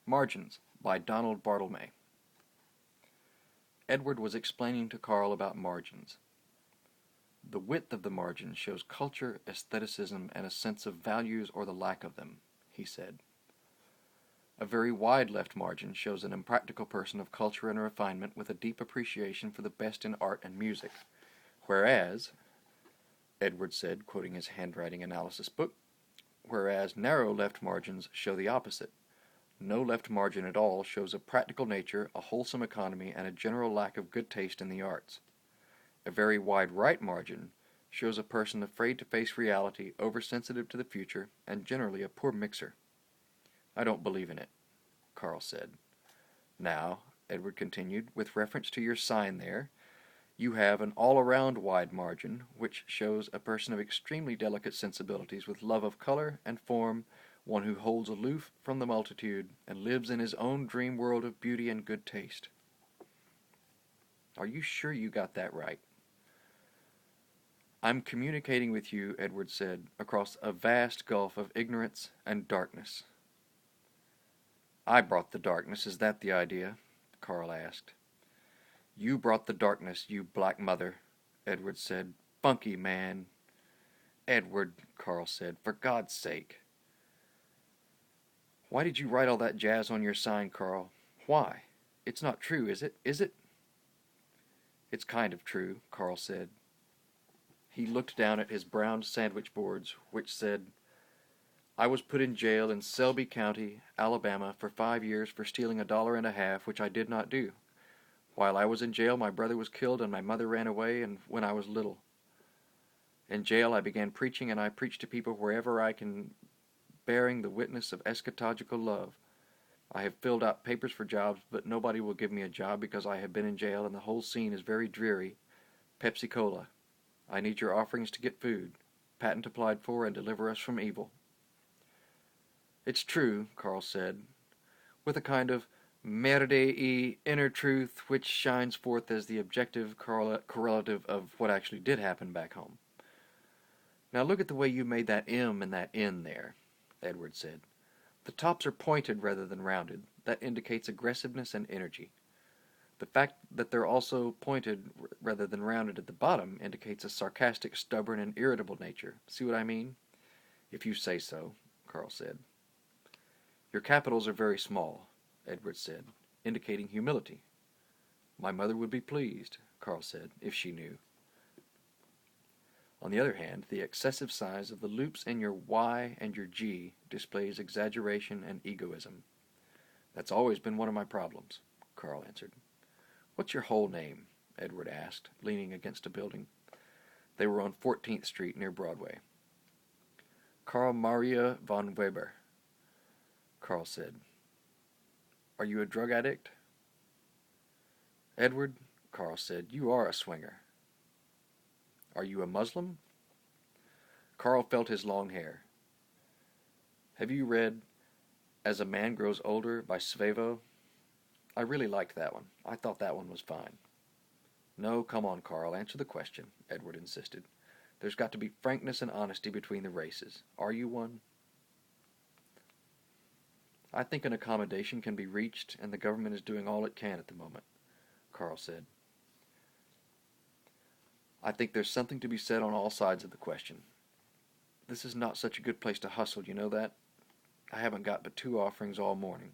Margins by Donald Barthleme. Edward was explaining to Carl about margins. The width of the margin shows culture, aestheticism, and a sense of values or the lack of them, he said. A very wide left margin shows an impractical person of culture and refinement with a deep appreciation for the best in art and music, whereas, Edward said, quoting his handwriting analysis book, whereas narrow left margins show the opposite. No left margin at all shows a practical nature, a wholesome economy, and a general lack of good taste in the arts. A very wide right margin shows a person afraid to face reality, oversensitive to the future, and generally a poor mixer. I don't believe in it, Carl said. Now, Edward continued, with reference to your sign there, you have an all-around wide margin, which shows a person of extremely delicate sensibilities with love of color and form, one who holds aloof from the multitude and lives in his own dream world of beauty and good taste. Are you sure you got that right? I'm communicating with you, Edward said, across a vast gulf of ignorance and darkness. I brought the darkness, is that the idea? Carl asked. You brought the darkness, you black mother, Edward said. Funky man. Edward, Carl said, for God's sake. Why did you write all that jazz on your sign, Carl? Why? It's not true, is it? Is it? It's kind of true, Carl said. He looked down at his brown sandwich boards, which said, I was put in jail in Selby County, Alabama, for 5 years for stealing $1.50, which I did not do. While I was in jail, my brother was killed and my mother ran away, and when I was little. In jail, I began preaching, and I preach to people wherever I can, bearing the witness of eschatological love. I have filled out papers for jobs, but nobody will give me a job because I have been in jail and the whole scene is very dreary. Pepsi-Cola. I need your offerings to get food. Patent applied for and deliver us from evil. It's true, Carl said, with a kind of merde-y inner truth which shines forth as the objective correlative of what actually did happen back home. Now look at the way you made that M and that N there, Edward said. The tops are pointed rather than rounded. That indicates aggressiveness and energy. The fact that they're also pointed rather than rounded at the bottom indicates a sarcastic, stubborn, and irritable nature. See what I mean? If you say so, Carl said. Your capitals are very small, Edward said, indicating humility. My mother would be pleased, Carl said, if she knew. On the other hand, the excessive size of the loops in your Y and your G displays exaggeration and egoism. That's always been one of my problems, Carl answered. What's your whole name? Edward asked, leaning against a building. They were on 14th Street near Broadway. Karl Maria von Weber, Carl said. Are you a drug addict? Edward, Carl said, you are a swinger. Are you a Muslim? Carl felt his long hair. Have you read As a Man Grows Older by Svevo? I really liked that one. I thought that one was fine. No, come on, Carl, answer the question, Edward insisted. There's got to be frankness and honesty between the races. Are you one? I think an accommodation can be reached, and the government is doing all it can at the moment, Carl said. I think there's something to be said on all sides of the question. This is not such a good place to hustle, you know that? I haven't got but 2 offerings all morning.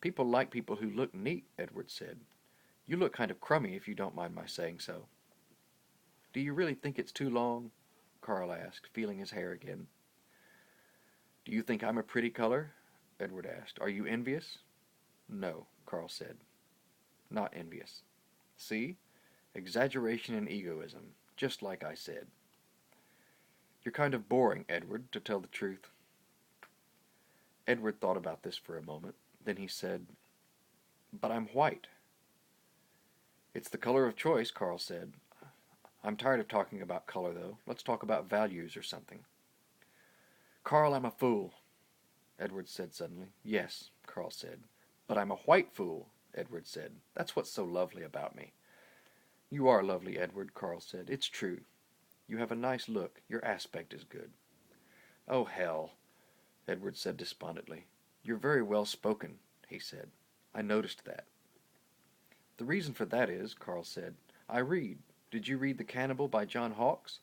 People like people who look neat, Edward said. You look kind of crummy, if you don't mind my saying so. Do you really think it's too long? Carl asked, feeling his hair again. Do you think I'm a pretty color? Edward asked. Are you envious? No, Carl said. Not envious. See? Exaggeration and egoism, just like I said. You're kind of boring, Edward, to tell the truth. Edward thought about this for a moment. Then he said, But I'm white. It's the color of choice, Carl said. I'm tired of talking about color, though. Let's talk about values or something. Carl, I'm a fool, Edward said suddenly. Yes, Carl said. But I'm a white fool, Edward said. That's what's so lovely about me. You are lovely, Edward, Carl said. It's true. You have a nice look. Your aspect is good. Oh, hell, Edward said despondently. "You're very well spoken," he said. "I noticed that." "The reason for that is," Carl said, "I read. Did you read The Cannibal by John Hawkes?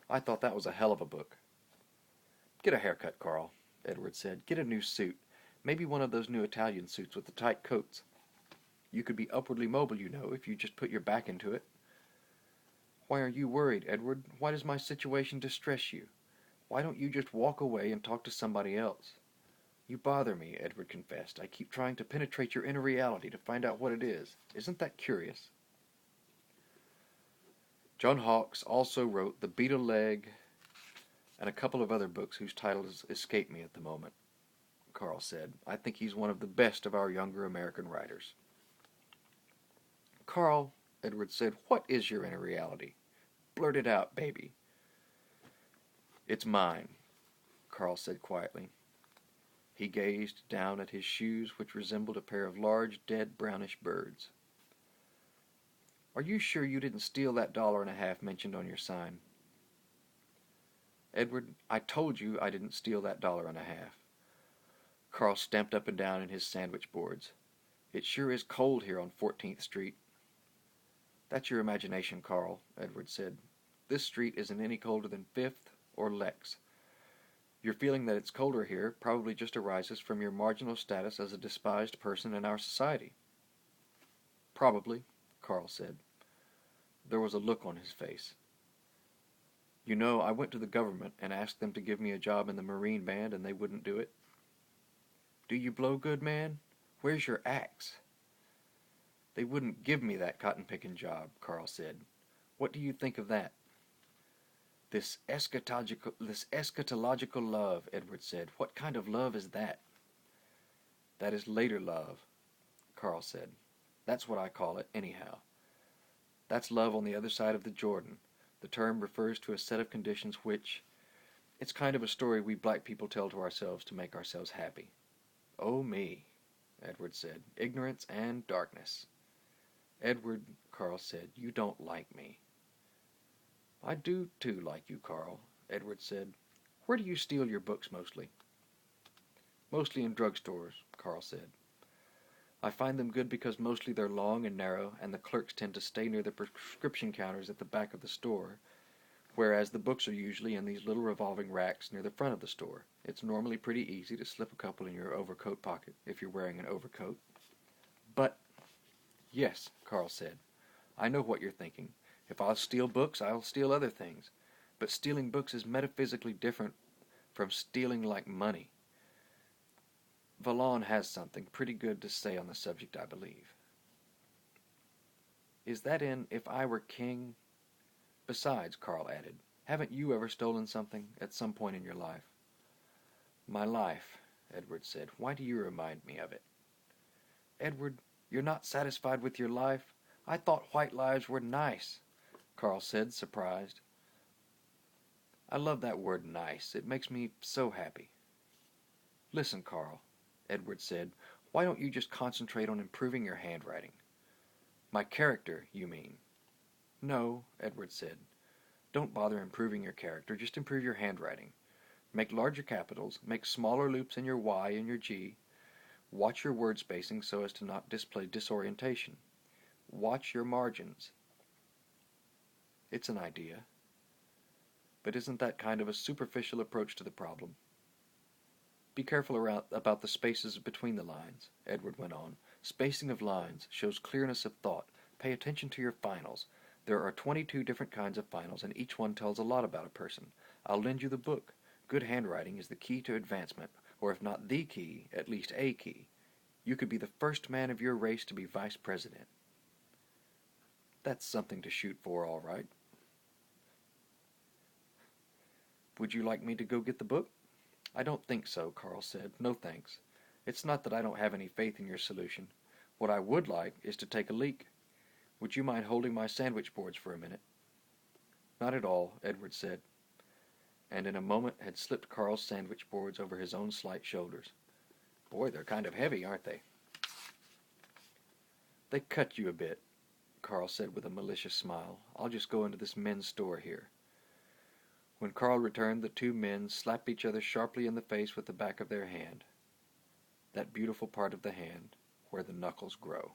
I thought that was a hell of a book." "Get a haircut, Carl," Edward said. "Get a new suit. Maybe one of those new Italian suits with the tight coats. You could be upwardly mobile, you know, if you just put your back into it." "Why are you worried, Edward? Why does my situation distress you? Why don't you just walk away and talk to somebody else?" "You bother me," Edward confessed. "I keep trying to penetrate your inner reality to find out what it is. Isn't that curious?" John Hawkes also wrote The Beetle Leg and a couple of other books whose titles escape me at the moment, Carl said. "I think he's one of the best of our younger American writers." "Carl," Edward said, "what is your inner reality? Blurt it out, baby." "It's mine," Carl said quietly. He gazed down at his shoes, which resembled a pair of large, dead, brownish birds. "Are you sure you didn't steal that $1.50 mentioned on your sign?" "Edward, I told you I didn't steal that $1.50. Carl stamped up and down in his sandwich boards. "It sure is cold here on 14th Street. "That's your imagination, Carl," Edward said. "This street isn't any colder than 5th or Lex. Your feeling that it's colder here probably just arises from your marginal status as a despised person in our society." "Probably," Carl said. There was a look on his face. "You know, I went to the government and asked them to give me a job in the Marine Band, and they wouldn't do it." "Do you blow good, man? Where's your axe?" "They wouldn't give me that cotton-picking job," Carl said. "What do you think of that?" This eschatological love," Edward said. "What kind of love is that?" "That is later love," Carl said. "That's what I call it, anyhow. That's love on the other side of the Jordan. The term refers to a set of conditions which... It's kind of a story we black people tell to ourselves to make ourselves happy." "Oh me," Edward said. "Ignorance and darkness." "Edward," Carl said, "you don't like me." "I do, too, like you, Carl," Edward said. "Where do you steal your books mostly?" "Mostly in drugstores," Carl said. "I find them good because mostly they're long and narrow, and the clerks tend to stay near the prescription counters at the back of the store, whereas the books are usually in these little revolving racks near the front of the store. It's normally pretty easy to slip a couple in your overcoat pocket if you're wearing an overcoat." "But—" "Yes," Carl said. "I know what you're thinking. If I'll steal books, I'll steal other things. But stealing books is metaphysically different from stealing like money. Vallon has something pretty good to say on the subject, I believe." "Is that in If I Were King? Besides," Carl added, "haven't you ever stolen something at some point in your life?" "My life," Edward said. "Why do you remind me of it?" "Edward, you're not satisfied with your life? I thought white lives were nice," Carl said, surprised. "I love that word nice. It makes me so happy." "Listen, Carl," Edward said. "Why don't you just concentrate on improving your handwriting?" "My character, you mean?" "No," Edward said. "Don't bother improving your character. Just improve your handwriting. Make larger capitals. Make smaller loops in your Y and your G. Watch your word spacing so as to not display disorientation. Watch your margins." "It's an idea. But isn't that kind of a superficial approach to the problem?" "Be careful about the spaces between the lines," Edward went on. "Spacing of lines shows clearness of thought. Pay attention to your finals. There are 22 different kinds of finals, and each one tells a lot about a person. I'll lend you the book. Good handwriting is the key to advancement, or if not the key, at least a key. You could be the first man of your race to be vice president." "That's something to shoot for, all right." "Would you like me to go get the book?" "I don't think so," Carl said. "No thanks. It's not that I don't have any faith in your solution. What I would like is to take a leak. Would you mind holding my sandwich boards for a minute?" "Not at all," Edward said, and in a moment had slipped Carl's sandwich boards over his own slight shoulders. "Boy, they're kind of heavy, aren't they?" "They cut you a bit," Carl said with a malicious smile. "I'll just go into this men's store here." When Carl returned, the two men slapped each other sharply in the face with the back of their hand. that beautiful part of the hand where the knuckles grow.